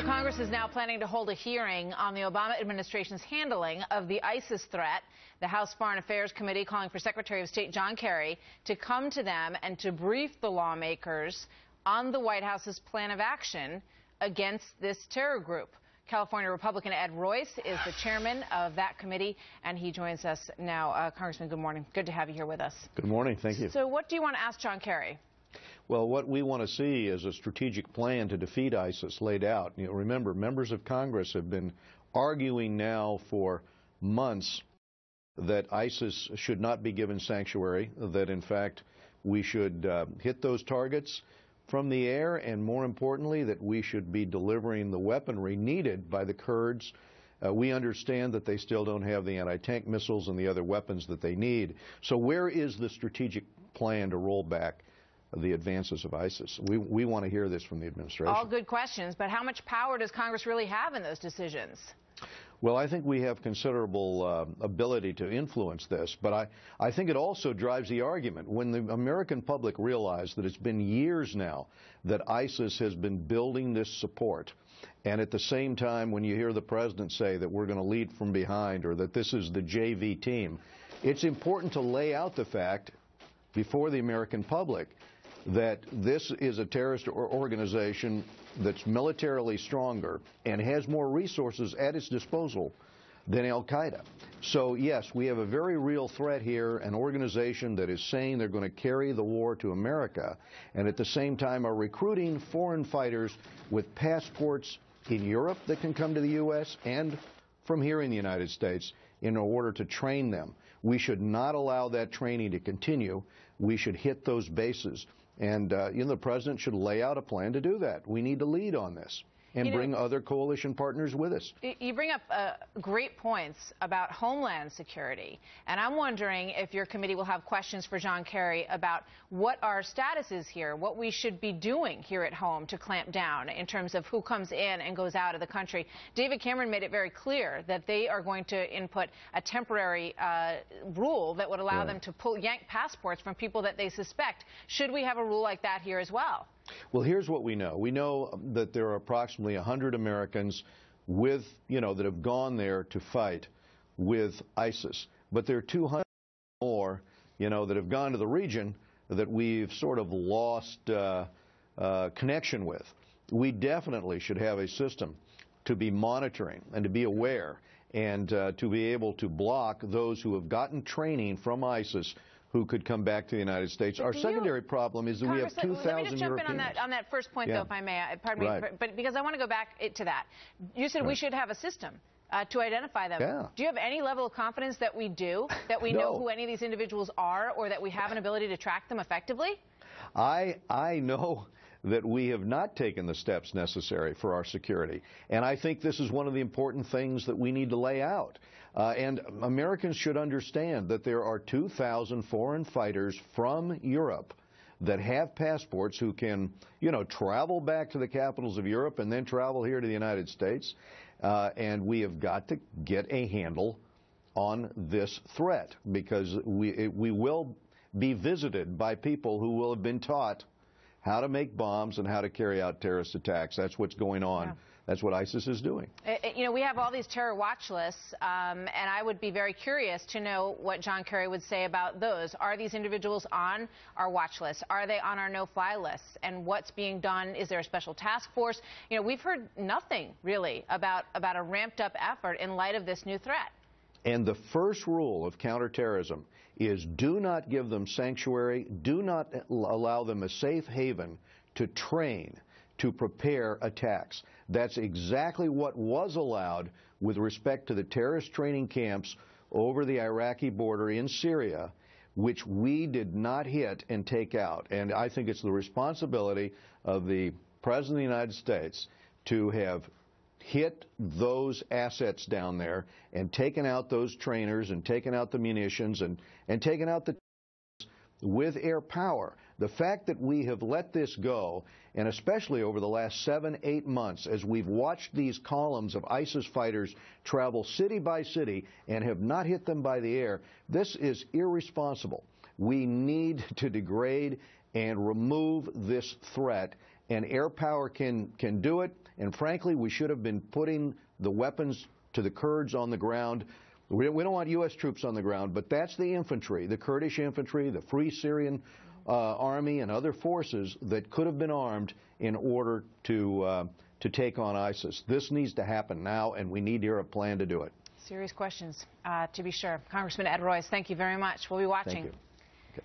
Congress is now planning to hold a hearing on the Obama administration's handling of the ISIS threat. The House Foreign Affairs Committee calling for Secretary of State John Kerry to come to them and to brief the lawmakers on the White House's plan of action against this terror group. California Republican Ed Royce is the chairman of that committee, and he joins us now. Congressman, good morning. Good to have you here with us. Good morning. Thank you. So what do you want to ask John Kerry? Well, what we want to see is a strategic plan to defeat ISIS laid out. You know, remember, members of Congress have been arguing now for months that ISIS should not be given sanctuary, that in fact we should hit those targets from the air, and more importantly, that we should be delivering the weaponry needed by the Kurds. We understand that they still don't have the anti-tank missiles and the other weapons that they need. So where is the strategic plan to roll back the advances of ISIS? We want to hear this from the administration. All good questions, but how much power does Congress really have in those decisions? Well, I think we have considerable ability to influence this, but I think it also drives the argument. When the American public realized that it's been years now that ISIS has been building this support, and at the same time when you hear the president say that we're going to lead from behind or that this is the JV team, it's important to lay out the fact before the American public that this is a terrorist organization that's militarily stronger and has more resources at its disposal than al-Qaeda. So yes, we have a very real threat here, an organization that is saying they're going to carry the war to America and at the same time are recruiting foreign fighters with passports in Europe that can come to the U.S. and from here in the United States in order to train them. We should not allow that training to continue. We should hit those bases. And the president should lay out a plan to do that. We need to lead on this and bring other coalition partners with us. You bring up great points about homeland security, and I'm wondering if your committee will have questions for John Kerry about what our status is here, what we should be doing here at home to clamp down in terms of who comes in and goes out of the country. David Cameron made it very clear that they are going to input a temporary rule that would allow them to yank passports from people that they suspect. Should we have a rule like that here as well? Well, here's what we know. We know that there are approximately 100 Americans with, that have gone there to fight with ISIS. But there are 200 more, that have gone to the region that we've sort of lost connection with. We definitely should have a system to be monitoring and to be aware and to be able to block those who have gotten training from ISIS who could come back to the United States. Our secondary problem is that we have 2,000 Let me just jump in on that first point, though, if I may. Pardon me, but because I want to go back to that. You said we should have a system to identify them. Do you have any level of confidence that we do, that we know who any of these individuals are, or that we have an ability to track them effectively? I know that we have not taken the steps necessary for our security. And I think this is one of the important things that we need to lay out. And Americans should understand that there are 2,000 foreign fighters from Europe that have passports who can, travel back to the capitals of Europe and then travel here to the United States. And we have got to get a handle on this threat because we will be visited by people who will have been taught how to make bombs and how to carry out terrorist attacks. That's what's going on. That's what ISIS is doing. We have all these terror watch lists, and I would be very curious to know what John Kerry would say about those. Are these individuals on our watch list? Are they on our no-fly lists? And what's being done? Is there a special task force? We've heard nothing, really, about a ramped-up effort in light of this new threat. And the first rule of counterterrorism is do not give them sanctuary, do not allow them a safe haven to train, to prepare attacks. That's exactly what was allowed with respect to the terrorist training camps over the Iraqi border in Syria, which we did not hit and take out. And I think it's the responsibility of the President of the United States to have hit those assets down there and taken out those trainers and taken out the munitions and taken out the with air power. The fact that we have let this go, and especially over the last 7-8 months, as we've watched these columns of ISIS fighters travel city by city and have not hit them by the air, this is irresponsible. We need to degrade and remove this threat, and air power can do it. And frankly, we should have been putting the weapons to the Kurds on the ground. We don't want U.S. troops on the ground, but that's the infantry, the Kurdish infantry, the Free Syrian Army, and other forces that could have been armed in order to take on ISIS. This needs to happen now, and we need to hear a plan to do it. Serious questions, to be sure. Congressman Ed Royce, thank you very much. We'll be watching. Thank you.